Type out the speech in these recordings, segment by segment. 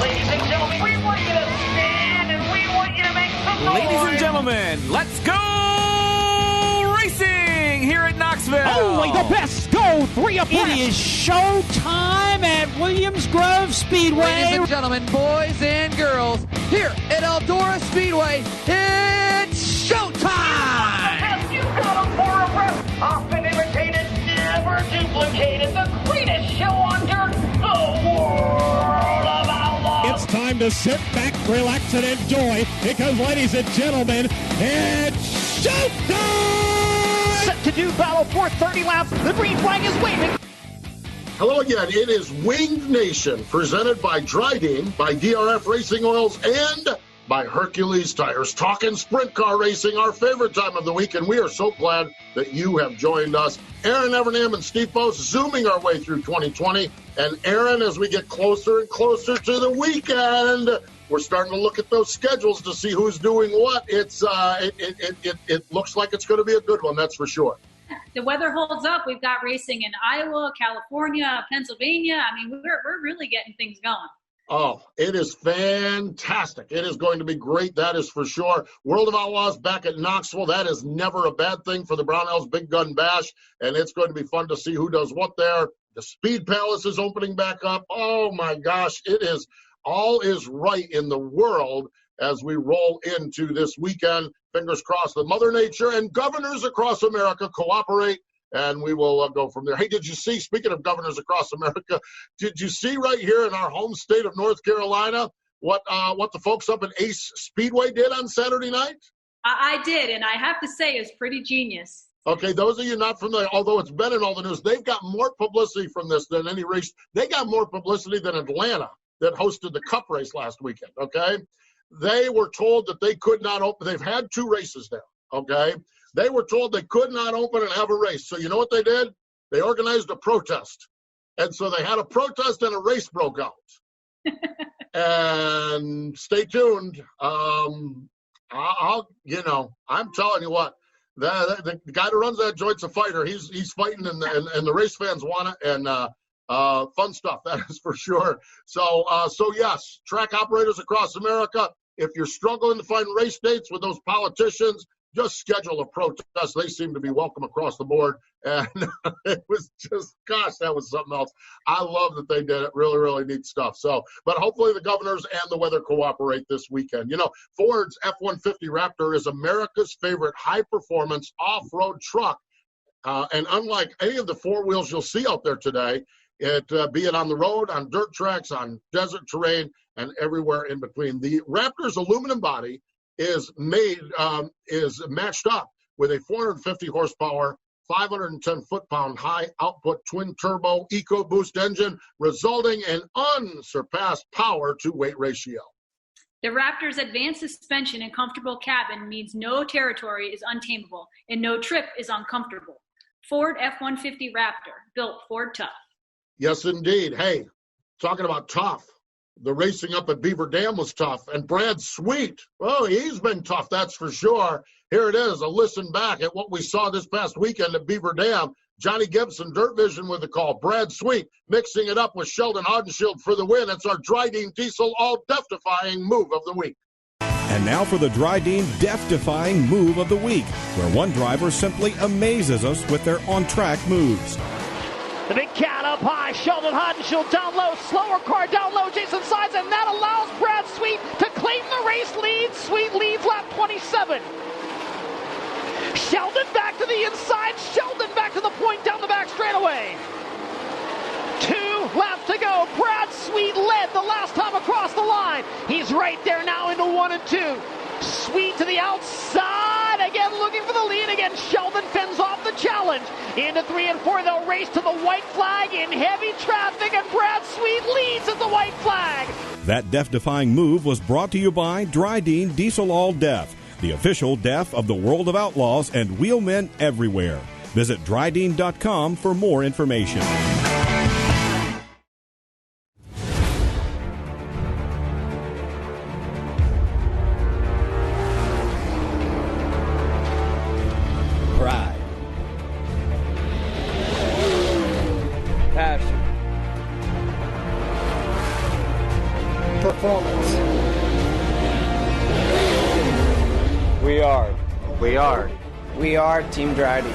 ladies and gentlemen, we want you to stand and we want you to make some noise. Ladies and gentlemen, let's go racing here at Knoxville. Only the best go three abreast. It is show time at Williams Grove Speedway. Ladies and gentlemen, boys and girls, here at Eldora Speedway, it's showtime! You got them for a breath. Often imitated, never duplicated. The greatest show on dirt, the World of Outlaws. It's time to sit back, relax, and enjoy because, ladies and gentlemen, it's showtime! Set to do battle for 30 laps. The green flag is waving. Hello again. It is Winged Nation, presented by Drydene, by DRF Racing Oils, and by Hercules Tires. Talking sprint car racing, our favorite time of the week, and we are so glad that you have joined us. Erin, Evernham, and Steve Post zooming our way through 2020. And Erin, as we get closer and closer to the weekend, we're starting to look at those schedules to see who's doing what. It looks like it's going to be a good one, that's for sure. The weather holds up. We've got racing in Iowa, California, Pennsylvania. I mean, we're really getting things going. Oh, it is fantastic. It is going to be great, that is for sure. World of Outlaws back at Knoxville. That is never a bad thing for the Brownells Big Gun Bash, and it's going to be fun to see who does what there. The Speed Palace is opening back up. Oh, my gosh, it is all is right in the world as we roll into this weekend. Fingers crossed that Mother Nature and governors across America cooperate, and we will go from there. Hey, did you see, speaking of governors across America, did you see right here in our home state of North Carolina what the folks up at Ace Speedway did on Saturday night? I did, and I have to say it's pretty genius. Okay, those of you not familiar, although it's been in all the news, they've got more publicity from this than any race. They got more publicity than Atlanta that hosted the Cup race last weekend, okay? They were told that they could not open. They've had 2 races there, okay? They were told they could not open and have a race. So you know what they did? They organized a protest. And so they had a protest and a race broke out. And stay tuned. I'm telling you what, the guy who runs that joint's a fighter. He's fighting, and the race fans want it, and fun stuff, that is for sure. So yes, track operators across America, if you're struggling to find race dates with those politicians, just schedule a protest. They seem to be welcome across the board. And it was just, gosh, that was something else. I love that they did it. Really, really neat stuff. So, but hopefully the governors and the weather cooperate this weekend. You know, Ford's F-150 Raptor is America's favorite high-performance off-road truck. And unlike any of the 4-wheels you'll see out there today, be it on the road, on dirt tracks, on desert terrain, and everywhere in between. The Raptor's aluminum body is matched up with a 450 horsepower, 510 foot-pound high output twin turbo EcoBoost engine, resulting in unsurpassed power to weight ratio. The Raptor's advanced suspension and comfortable cabin means no territory is untamable and no trip is uncomfortable. Ford F-150 Raptor, built Ford tough. Yes, indeed. Hey, talking about tough, the racing up at Beaver Dam was tough. And Brad Sweet, oh, he's been tough, that's for sure. Here it is, a listen back at what we saw this past weekend at Beaver Dam. Johnny Gibson, Dirt Vision with the call. Brad Sweet mixing it up with Sheldon Hodenshield for the win. It's our Drydene Diesel All Death-Defying Move of the Week. And now for the Drydene Death-Defying Move of the Week, where one driver simply amazes us with their on-track moves. The big cat up high. Sheldon Hodenshield down low. Slower car down low. Jason Sides, and that allows Brad Sweet to claim the race lead. Sweet leads lap 27. Sheldon back to the inside. Sheldon back to the point down the back straightaway. 2 laps to go. Brad Sweet led the last time across the line. He's right there now into 1 and 2. Sweet to the outside. Again looking for the lead. Again, Sheldon fends off the challenge. Into 3 and 4. They'll race to the white flag in heavy traffic, and Brad Sweet leads at the white flag. That death-defying move was brought to you by Drydene Diesel All Death, the official death of the World of Outlaws and wheelmen everywhere. Visit Drydene.com for more information. Pride. Passion. performance. We are. We are. We are Team Drydene.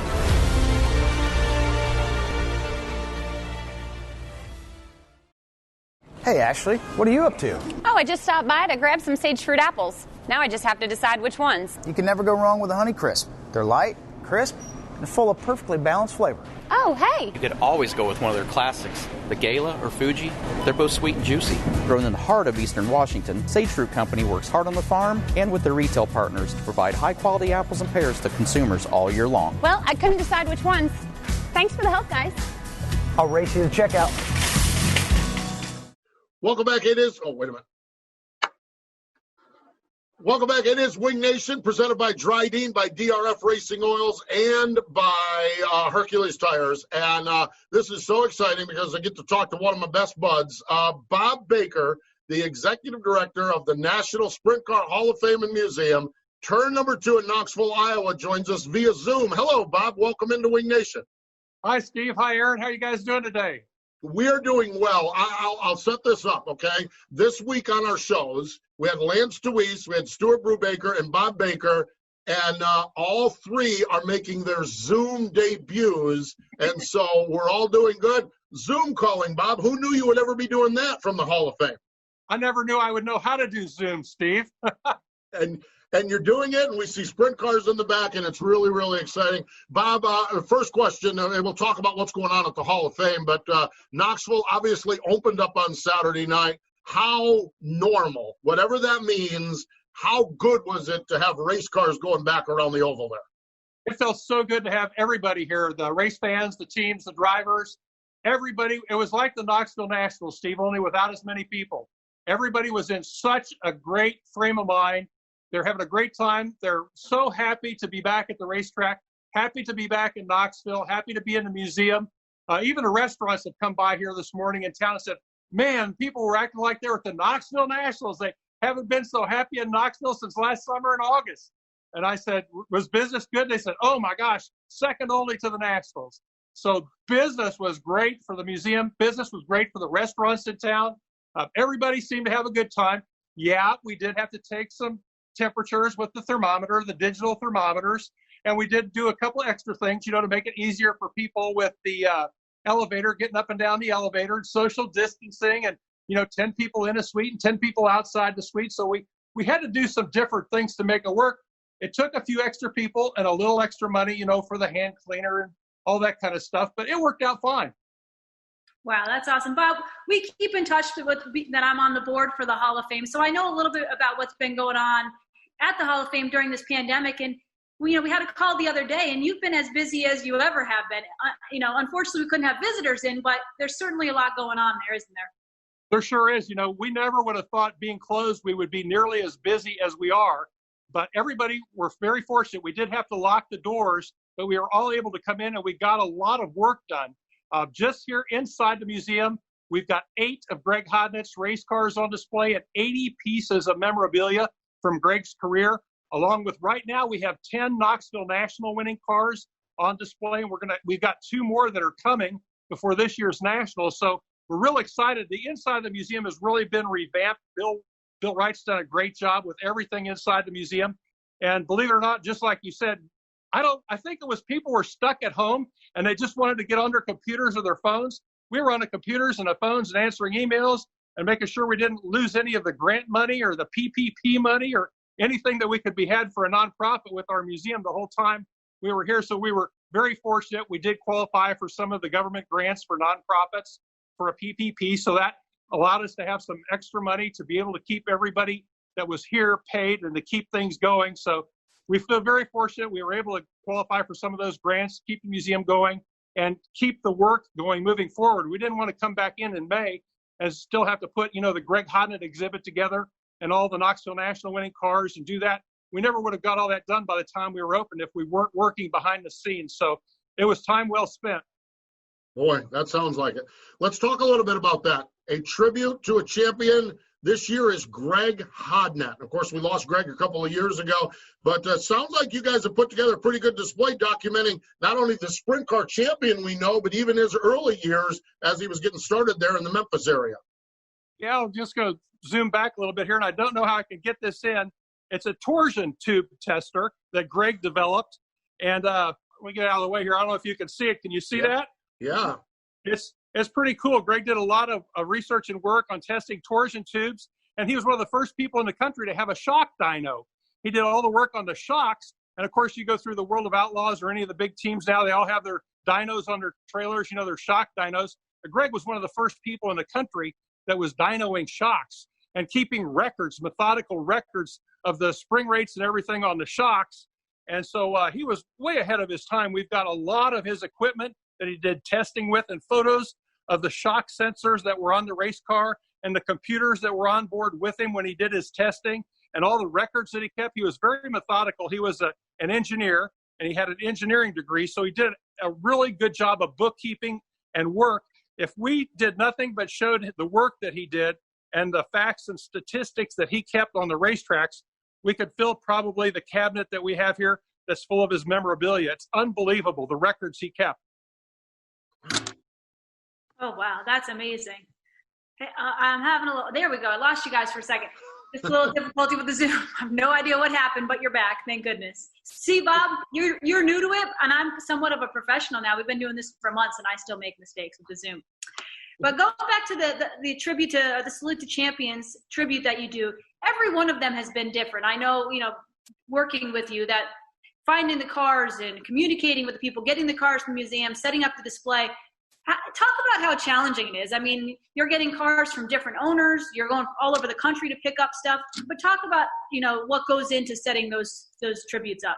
Hey, Ashley, what are you up to? Oh, I just stopped by to grab some sage fruit apples. Now I just have to decide which ones. You can never go wrong with a Honey Crisp. They're light, crisp, and full of perfectly balanced flavor. Oh, hey! You could always go with one of their classics, the Gala or Fuji. They're both sweet and juicy. Grown in the heart of Eastern Washington, Sage Fruit Company works hard on the farm and with their retail partners to provide high-quality apples and pears to consumers all year long. Well, I couldn't decide which ones. Thanks for the help, guys. I'll race you to checkout. Welcome back. It is, oh, wait a minute. Welcome back. It is Wing Nation, presented by Drydene, by DRF Racing Oils, and by Hercules Tires. And this is so exciting because I get to talk to one of my best buds, Bob Baker, the executive director of the National Sprint Car Hall of Fame and Museum. Turn number 2 in Knoxville, Iowa, joins us via Zoom. Hello, Bob. Welcome into Wing Nation. Hi, Steve. Hi, Erin. How are you guys doing today? We're doing well. I'll set this up, okay? This week on our shows, we had Lance DeWeese, we had Stuart Brubaker, and Bob Baker, and all three are making their Zoom debuts, and so we're all doing good. Zoom calling, Bob. Who knew you would ever be doing that from the Hall of Fame? I never knew I would know how to do Zoom, Steve. And you're doing it, and we see sprint cars in the back, and it's really, really exciting. Bob, first question, and we'll talk about what's going on at the Hall of Fame, but Knoxville obviously opened up on Saturday night. How normal, whatever that means, how good was it to have race cars going back around the oval there? It felt so good to have everybody here, the race fans, the teams, the drivers, everybody. It was like the Knoxville Nationals, Steve, only without as many people. Everybody was in such a great frame of mind. They're having a great time. They're so happy to be back at the racetrack, happy to be back in Knoxville, happy to be in the museum. Even the restaurants have come by here this morning in town and said, man, people were acting like they were at the Knoxville Nationals. They haven't been so happy in Knoxville since last summer in August. And I said, was business good? They said, oh my gosh, second only to the Nationals. So business was great for the museum. Business was great for the restaurants in town. Everybody seemed to have a good time. Yeah, we did have to take some temperatures with the thermometer, the digital thermometers, and we did do a couple of extra things, to make it easier for people with the elevator, getting up and down the elevator, and social distancing, and 10 people in a suite and 10 people outside the suite. So we had to do some different things to make it work. It took a few extra people and a little extra money, for the hand cleaner and all that kind of stuff, but it worked out fine. Wow, that's awesome. Bob, we keep in touch with that I'm on the board for the Hall of Fame, so I know a little bit about what's been going on at the Hall of Fame during this pandemic. And we had a call the other day, and you've been as busy as you ever have been. Unfortunately, we couldn't have visitors in, but there's certainly a lot going on there, isn't there? There sure is. We never would have thought being closed we would be nearly as busy as we are. But everybody, we're very fortunate. We did have to lock the doors, but we were all able to come in, and we got a lot of work done. Just here inside the museum, we've got 8 of Greg Hodnett's race cars on display and 80 pieces of memorabilia from Greg's career. Along with right now, we have 10 Knoxville National winning cars on display, and we've got 2 more that are coming before this year's National. So we're real excited. The inside of the museum has really been revamped. Bill Wright's done a great job with everything inside the museum. And believe it or not, just like you said, I think it was people were stuck at home and they just wanted to get on their computers or their phones. We were on the computers and the phones and answering emails and making sure we didn't lose any of the grant money or the PPP money or anything that we could be had for a nonprofit with our museum the whole time we were here. So we were very fortunate. We did qualify for some of the government grants for nonprofits for a PPP. So that allowed us to have some extra money to be able to keep everybody that was here paid and to keep things going. So we feel very fortunate. We were able to qualify for some of those grants, keep the museum going, and keep the work going moving forward. We didn't want to come back in May and still have to put, the Greg Hodnett exhibit together and all the Knoxville National winning cars and do that. We never would have got all that done by the time we were open if we weren't working behind the scenes. So it was time well spent. Boy, that sounds like it. Let's talk a little bit about that. A tribute to a champion this year is Greg Hodnett. Of course, we lost Greg a couple of years ago, but sounds like you guys have put together a pretty good display documenting not only the sprint car champion we know, but even his early years as he was getting started there in the Memphis area. Yeah, I'm just going to zoom back a little bit here, and I don't know how I can get this in. It's a torsion tube tester that Greg developed. And let me get out of the way here. I don't know if you can see it. Can you see that? Yeah. It's pretty cool. Greg did a lot of research and work on testing torsion tubes, and he was one of the first people in the country to have a shock dyno. He did all the work on the shocks, and of course, you go through the World of Outlaws or any of the big teams now, they all have their dynos on their trailers, their shock dynos. But Greg was one of the first people in the country that was dynoing shocks and keeping records, methodical records of the spring rates and everything on the shocks. And so he was way ahead of his time. We've got a lot of his equipment that he did testing with and photos of the shock sensors that were on the race car and the computers that were on board with him when he did his testing and all the records that he kept. He was very methodical. He was an engineer, and he had an engineering degree, so he did a really good job of bookkeeping and work. If we did nothing but showed the work that he did and the facts and statistics that he kept on the racetracks, we could fill probably the cabinet that we have here that's full of his memorabilia. It's unbelievable, the records he kept. Oh, wow. That's amazing. Hey, I'm having a little – there we go. I lost you guys for a second. Just a little difficulty with the Zoom. I have no idea what happened, but you're back. Thank goodness. See, Bob, you're new to it, and I'm somewhat of a professional now. We've been doing this for months, and I still make mistakes with the Zoom. But going back to the tribute to the Salute to Champions tribute that you do, every one of them has been different. I know, working with you, that finding the cars and communicating with the people, getting the cars from the museum, setting up the display. Talk about how challenging it is. I mean, you're getting cars from different owners. You're going all over the country to pick up stuff. But talk about, what goes into setting those tributes up.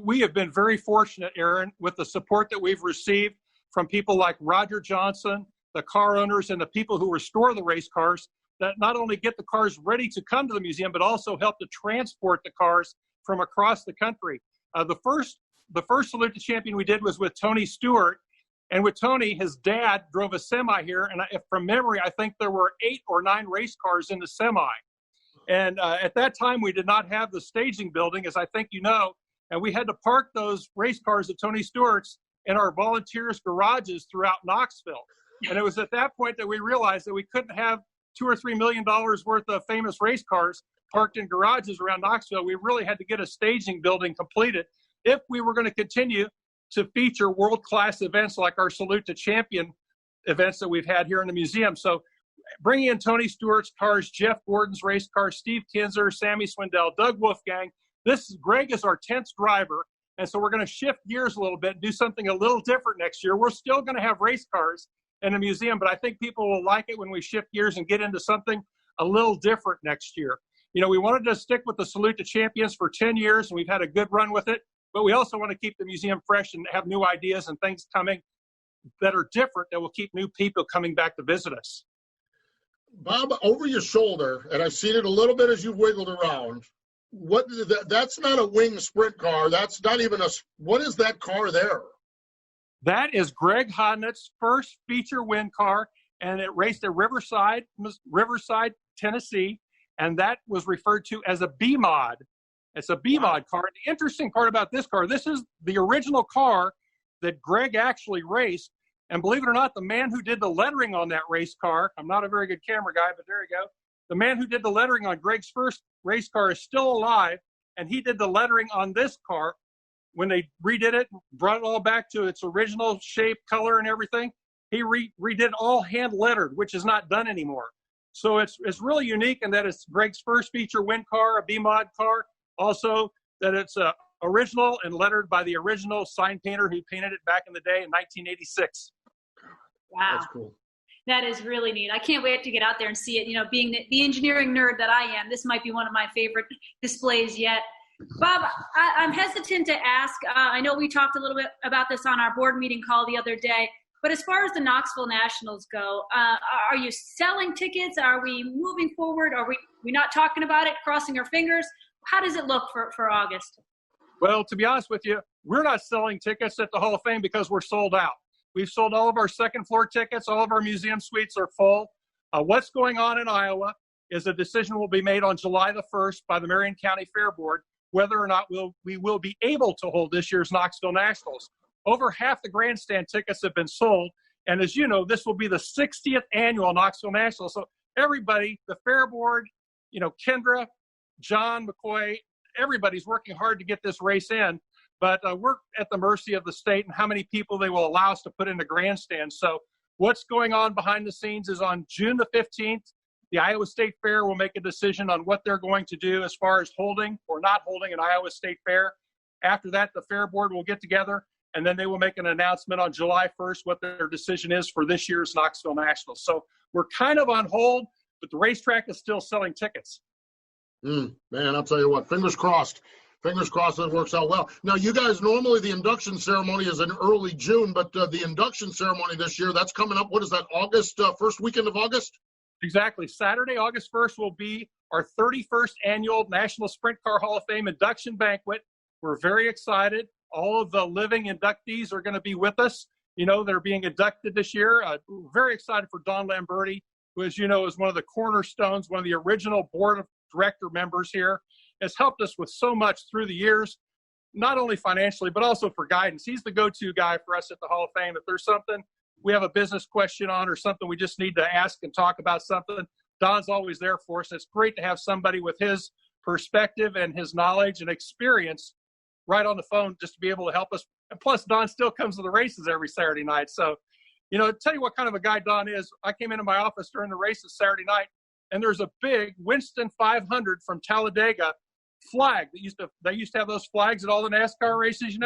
We have been very fortunate, Erin, with the support that we've received from people like Roger Johnson, the car owners, and the people who restore the race cars that not only get the cars ready to come to the museum, but also help to transport the cars from across the country. The first Salute to Champion we did was with Tony Stewart. And with Tony, his dad drove a semi here. And from memory, I think there were 8 or 9 race cars in the semi. And at that time, we did not have the staging building, as I think you know. And we had to park those race cars at Tony Stewart's in our volunteers' garages throughout Knoxville. And it was at that point that we realized that we couldn't have $2 or $3 million worth of famous race cars parked in garages around Knoxville. We really had to get a staging building completed if we were going to continue to feature world-class events like our Salute to Champion events that we've had here in the museum. So bringing in Tony Stewart's cars, Jeff Gordon's race cars, Steve Kinzer, Sammy Swindell, Doug Wolfgang. Greg is our 10th driver. And so we're going to shift gears a little bit and do something a little different next year. We're still going to have race cars in the museum, but I think people will like it when we shift gears and get into something a little different next year. We wanted to stick with the Salute to Champions for 10 years, and we've had a good run with it. But we also want to keep the museum fresh and have new ideas and things coming that are different that will keep new people coming back to visit us. Bob, over your shoulder, and I've seen it a little bit as you've wiggled around, that's not a wing sprint car. That's not even what is that car there? That is Greg Hodnett's first feature win car, and it raced at Riverside, Tennessee, and that was referred to as a B-Mod. It's a B-Mod car. The interesting part about this car, this is the original car that Greg actually raced. And believe it or not, the man who did the lettering on that race car, I'm not a very good camera guy, but there you go. The man who did the lettering on Greg's first race car is still alive, and he did the lettering on this car. When they redid it, brought it all back to its original shape, color, and everything, he redid all hand-lettered, which is not done anymore. So it's really unique in that it's Greg's first feature win car, a B-Mod car. Also, that it's original and lettered by the original sign painter who painted it back in the day in 1986. Wow. That's cool. That is really neat. I can't wait to get out there and see it. Being the engineering nerd that I am, this might be one of my favorite displays yet. Bob, I'm hesitant to ask. I know we talked a little bit about this on our board meeting call the other day, but as far as the Knoxville Nationals go, are you selling tickets? Are we moving forward? Are we not talking about it, crossing our fingers? How does it look for August? Well, to be honest with you, we're not selling tickets at the Hall of Fame because we're sold out. We've sold all of our second floor tickets. All of our museum suites are full. What's going on in Iowa is a decision will be made on July the 1st by the Marion County Fair Board, whether or not we will be able to hold this year's Knoxville Nationals. Over half the grandstand tickets have been sold. And as you know, this will be the 60th annual Knoxville Nationals. So everybody, the fair board, Kendra, John McCoy, everybody's working hard to get this race in. But we're at the mercy of the state and how many people they will allow us to put in the grandstand. So what's going on behind the scenes is on June the 15th, the Iowa State Fair will make a decision on what they're going to do as far as holding or not holding an Iowa State Fair. After that, the fair board will get together, and then they will make an announcement on July 1st what their decision is for this year's Knoxville Nationals. So we're kind of on hold, but the racetrack is still selling tickets. Man, I'll tell you what, fingers crossed. Fingers crossed that works out well. Now, you guys, normally the induction ceremony is in early June, but the induction ceremony this year, that's coming up, what is that, August, first weekend of August? Exactly. Saturday, August 1st will be our 31st annual National Sprint Car Hall of Fame induction banquet. We're very excited. All of the living inductees are going to be with us. They're being inducted this year. We're very excited for Don Lamberti, who, as you know, is one of the cornerstones, one of the original board of director members here, has helped us with so much through the years, not only financially, but also for guidance. He's the go-to guy for us at the Hall of Fame. If there's something we have a business question on or something we just need to ask and talk about something, Don's always there for us. It's great to have somebody with his perspective and his knowledge and experience right on the phone just to be able to help us. And plus, Don still comes to the races every Saturday night. So, tell you what kind of a guy Don is. I came into my office during the races Saturday night, and there's a big Winston 500 from Talladega flag. They used to have those flags at all the NASCAR races,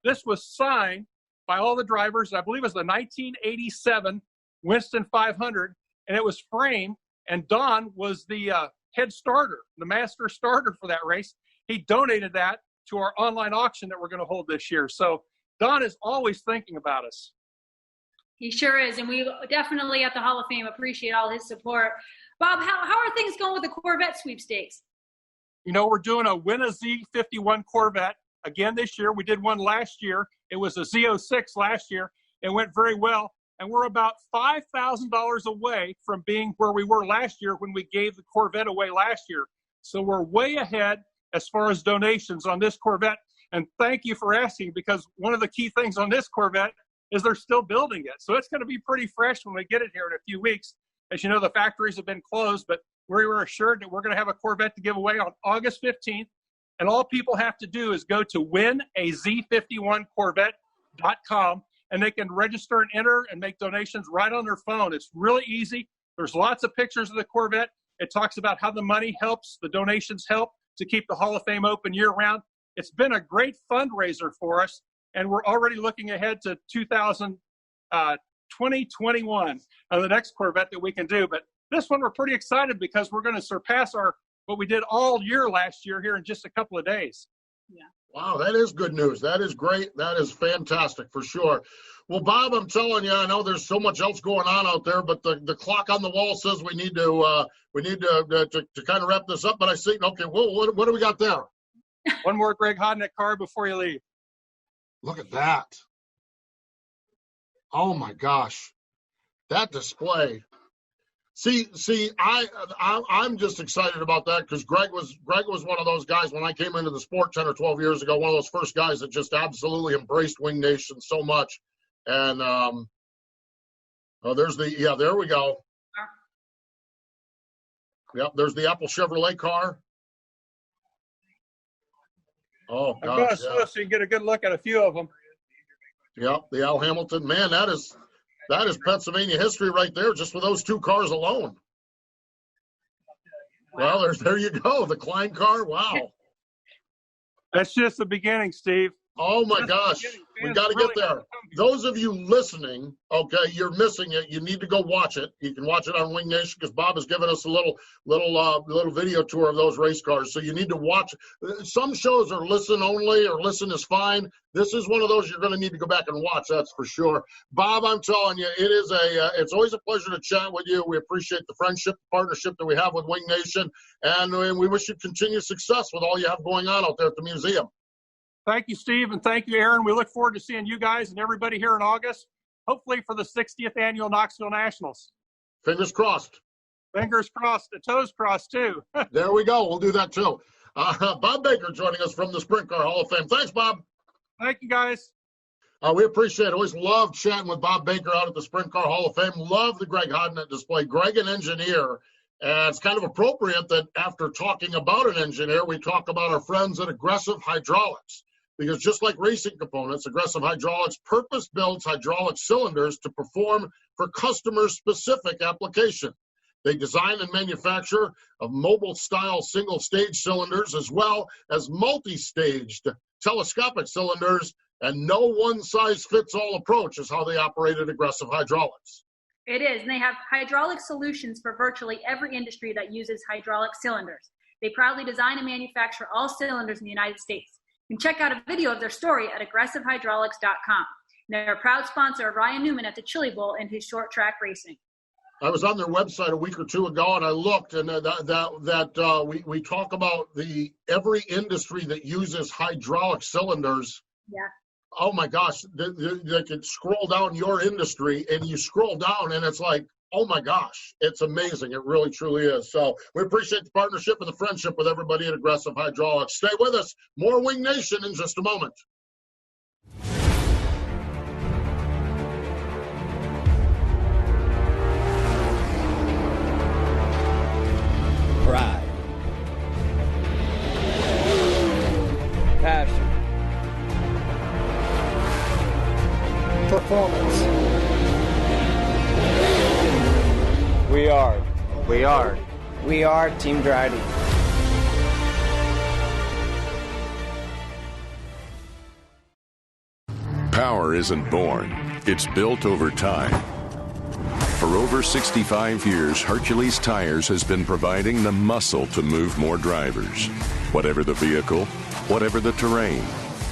This was signed by all the drivers. I believe it was the 1987 Winston 500, and it was framed, and Don was the head starter, the master starter for that race. He donated that to our online auction that we're going to hold this year. So Don is always thinking about us. He sure is, and we definitely at the Hall of Fame appreciate all his support. Bob, how are things going with the Corvette sweepstakes? We're doing a Win a Z51 Corvette again this year. We did one last year. It was a Z06 last year. It went very well, and we're about $5,000 away from being where we were last year when we gave the Corvette away last year. So we're way ahead as far as donations on this Corvette. And thank you for asking, because one of the key things on this Corvette is they're still building it. So it's going to be pretty fresh when we get it here in a few weeks. As you know, the factories have been closed, but we were assured that we're going to have a Corvette to give away on August 15th. And all people have to do is go to winaz51corvette.com, and they can register and enter and make donations right on their phone. It's really easy. There's lots of pictures of the Corvette. It talks about how the money helps, the donations help to keep the Hall of Fame open year-round. It's been a great fundraiser for us, and we're already looking ahead to 2021 on the next Corvette that we can do. But this one we're pretty excited because we're going to surpass what we did all year last year here in just a couple of days. Yeah. Wow, that is good news. That is great. That is fantastic for sure. Well, Bob, I'm telling you, I know there's so much else going on out there, but the clock on the wall says we need to kind of wrap this up. But I see, okay, well, what do we got there? One more Greg Hodnett card before you leave. Look at that. Oh my gosh, that display. See, I'm just excited about that because Greg was one of those guys when I came into the sport 10 or 12 years ago, one of those first guys that just absolutely embraced Wing Nation so much. And there we go. Yep, there's the Apple Chevrolet car. Oh, gosh, I'm going to slow so you can get a good look at a few of them. Yep, the Al Hamilton. Man, that is Pennsylvania history right there, just with those two cars alone. Well, there you go, the Klein car. Wow. That's just the beginning, Steve. Oh my gosh, we got to get there. Those of you listening, okay, you're missing it. You need to go watch it. You can watch it on Wing Nation because Bob has given us a little video tour of those race cars. So you need to watch. Some shows are listen only, or listen is fine. This is one of those you're going to need to go back and watch. That's for sure. Bob, I'm telling you, it's always a pleasure to chat with you. We appreciate the friendship, partnership that we have with Wing Nation, and we wish you continued success with all you have going on out there at the museum. Thank you, Steve, and thank you, Erin. We look forward to seeing you guys and everybody here in August, hopefully for the 60th Annual Knoxville Nationals. Fingers crossed. Fingers crossed. The toes crossed, too. There we go. We'll do that, too. Bob Baker joining us from the Sprint Car Hall of Fame. Thanks, Bob. Thank you, guys. We appreciate it. Always love chatting with Bob Baker out at the Sprint Car Hall of Fame. Love the Greg Hodnett display. Greg, an engineer, And it's kind of appropriate that after talking about an engineer, we talk about our friends at Aggressive Hydraulics. Because just like racing components, Aggressive Hydraulics purpose-builds hydraulic cylinders to perform for customer-specific application. They design and manufacture of mobile-style single-stage cylinders as well as multi-staged telescopic cylinders, and no one-size-fits-all approach is how they operate at Aggressive Hydraulics. It is, and they have hydraulic solutions for virtually every industry that uses hydraulic cylinders. They proudly design and manufacture all cylinders in the United States. You can check out a video of their story at aggressivehydraulics.com. They're a proud sponsor of Ryan Newman at the Chili Bowl and his short track racing. I was on their website a week or two ago, and I looked, and we talk about every industry that uses hydraulic cylinders. Yeah. Oh my gosh, they could scroll down your industry, and you scroll down, and it's like, oh my gosh, it's amazing. It really, truly is. So we appreciate the partnership and the friendship with everybody at Aggressive Hydraulics. Stay with us. More Wing Nation in just a moment. Pride. Passion. Performance. We are. We are. We are Team Drydene. Power isn't born. It's built over time. For over 65 years, Hercules Tires has been providing the muscle to move more drivers. Whatever the vehicle, whatever the terrain.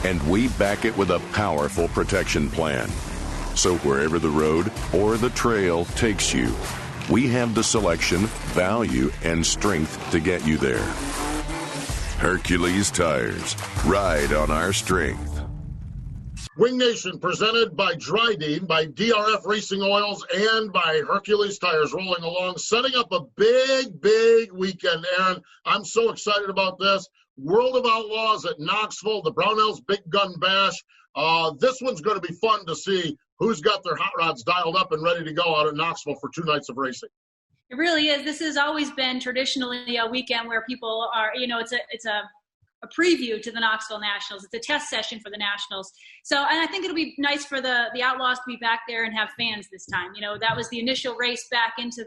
And we back it with a powerful protection plan. So wherever the road or the trail takes you, we have the selection, value, and strength to get you there. Hercules Tires. Ride on our strength. Wing Nation presented by Drydene, by DRF Racing Oils, and by Hercules Tires rolling along, setting up a big, big weekend, Erin. I'm so excited about this. World of Outlaws at Knoxville, the Brownells Big Gun Bash. This one's going to be fun to see who's got their hot rods dialed up and ready to go out at Knoxville for 2 nights of racing. It really is. This has always been traditionally a weekend where people are, it's a preview to the Knoxville Nationals. It's a test session for the Nationals. So, and I think it'll be nice for the Outlaws to be back there and have fans this time. That was the initial race back into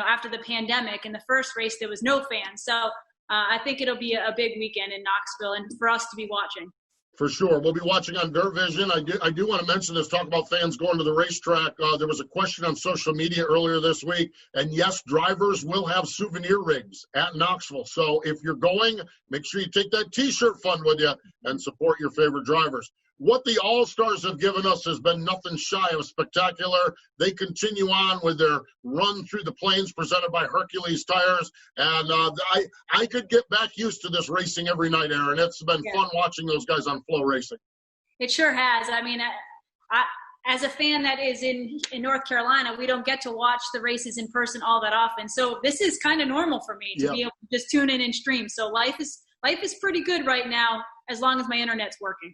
after the pandemic. In the first race, there was no fans. So I think it'll be a big weekend in Knoxville and for us to be watching. For sure. We'll be watching on Dirt Vision. I do want to mention this, talk about fans going to the racetrack. There was a question on social media earlier this week, and yes, drivers will have souvenir rigs at Knoxville. So if you're going, make sure you take that T-shirt fund with you and support your favorite drivers. What the All-Stars have given us has been nothing shy of spectacular. They continue on with their run through the plains presented by Hercules Tires. And I could get back used to this racing every night, Erin. It's been fun watching those guys on Flow Racing. It sure has. I mean, as a fan that is in North Carolina, we don't get to watch the races in person all that often. So this is kind of normal for me to be able to just tune in and stream. So life is pretty good right now as long as my internet's working.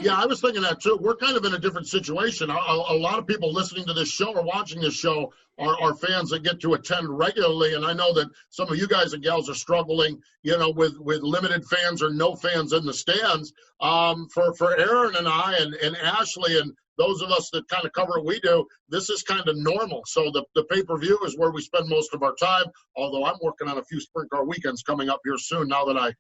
Yeah, I was thinking that too. We're kind of in a different situation. A lot of people listening to this show or watching this show are fans that get to attend regularly, and I know that some of you guys and gals are struggling, with limited fans or no fans in the stands. For Erin and I and Ashley and those of us that kind of cover what we do, this is kind of normal. So the pay-per-view is where we spend most of our time, although I'm working on a few sprint car weekends coming up here soon now that I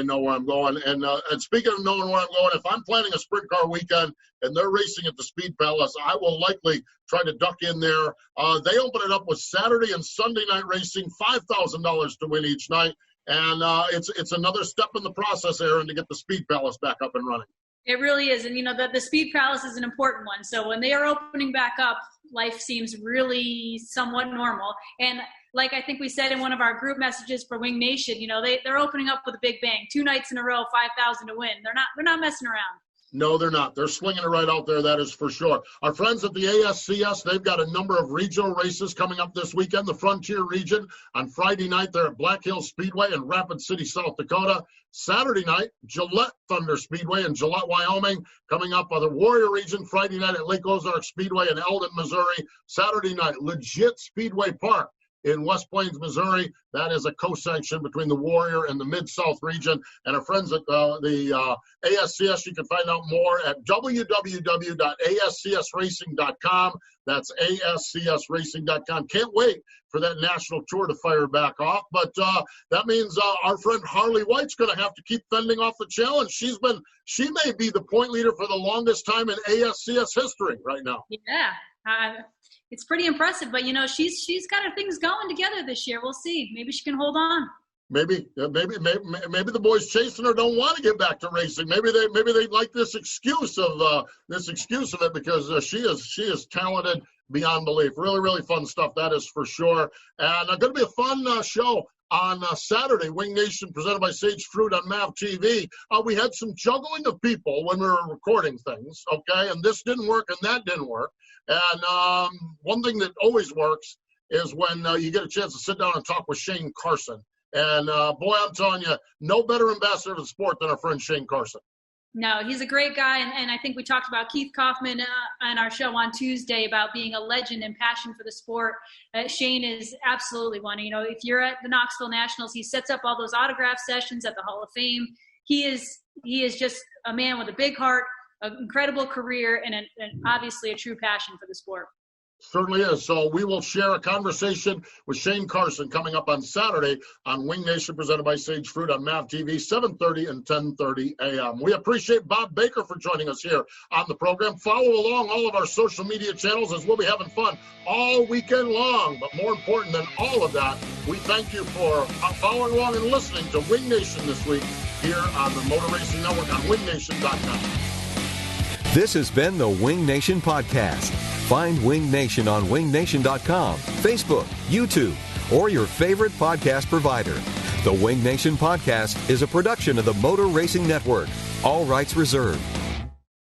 know where I'm going. And speaking of knowing where I'm going, if I'm planning a sprint car weekend and they're racing at the Speed Palace, I will likely try to duck in there. They open it up with Saturday and Sunday night racing, $5,000 to win each night. And it's another step in the process, Erin, to get the Speed Palace back up and running. It really is. And, the Speed Palace is an important one. So when they are opening back up, life seems really somewhat normal. And like I think we said in one of our group messages for Wing Nation, they're opening up with a big bang. 2 nights in a row, 5,000 to win. They're not messing around. No, they're not. They're slinging it right out there, that is for sure. Our friends at the ASCS, they've got a number of regional races coming up this weekend. The Frontier region on Friday night, they're at Black Hills Speedway in Rapid City, South Dakota. Saturday night, Gillette Thunder Speedway in Gillette, Wyoming. Coming up on the Warrior region, Friday night at Lake Ozark Speedway in Eldon, Missouri. Saturday night, Legit Speedway Park in West Plains, Missouri. That is a co-sanction between the Warrior and the Mid-South region. And our friends at the ASCS, you can find out more at www.ascsracing.com. That's ascsracing.com. Can't wait for that national tour to fire back off. But that means our friend Harley White's going to have to keep fending off the challenge. She may be the point leader for the longest time in ASCS history right now. Yeah. It's pretty impressive, but she's got her things going together this year. We'll see. Maybe she can hold on. Maybe the boys chasing her don't want to get back to racing. Maybe they like this excuse of it because she is talented beyond belief. Really, really fun stuff. That is for sure. And going to be a fun show on Saturday. Wing Nation presented by Sage Fruit on MAV TV. We had some juggling of people when we were recording things. Okay, and this didn't work and that didn't work. And one thing that always works is when you get a chance to sit down and talk with Shane Carson. And, boy, I'm telling you, no better ambassador of the sport than our friend Shane Carson. No, he's a great guy. And I think we talked about Keith Kaufman on our show on Tuesday about being a legend and passion for the sport. Shane is absolutely one. If you're at the Knoxville Nationals, he sets up all those autograph sessions at the Hall of Fame. He is just a man with a big heart, an incredible career, and obviously a true passion for the sport. Certainly is. So we will share a conversation with Shane Carson coming up on Saturday on Wing Nation presented by Sage Fruit on MAV TV, 7:30 and 10:30 a.m. We appreciate Bob Baker for joining us here on the program. Follow along all of our social media channels as we'll be having fun all weekend long. But more important than all of that, we thank you for following along and listening to Wing Nation this week here on the Motor Racing Network on wingnation.com. This has been the Wing Nation Podcast. Find Wing Nation on wingnation.com, Facebook, YouTube, or your favorite podcast provider. The Wing Nation Podcast is a production of the Motor Racing Network. All rights reserved.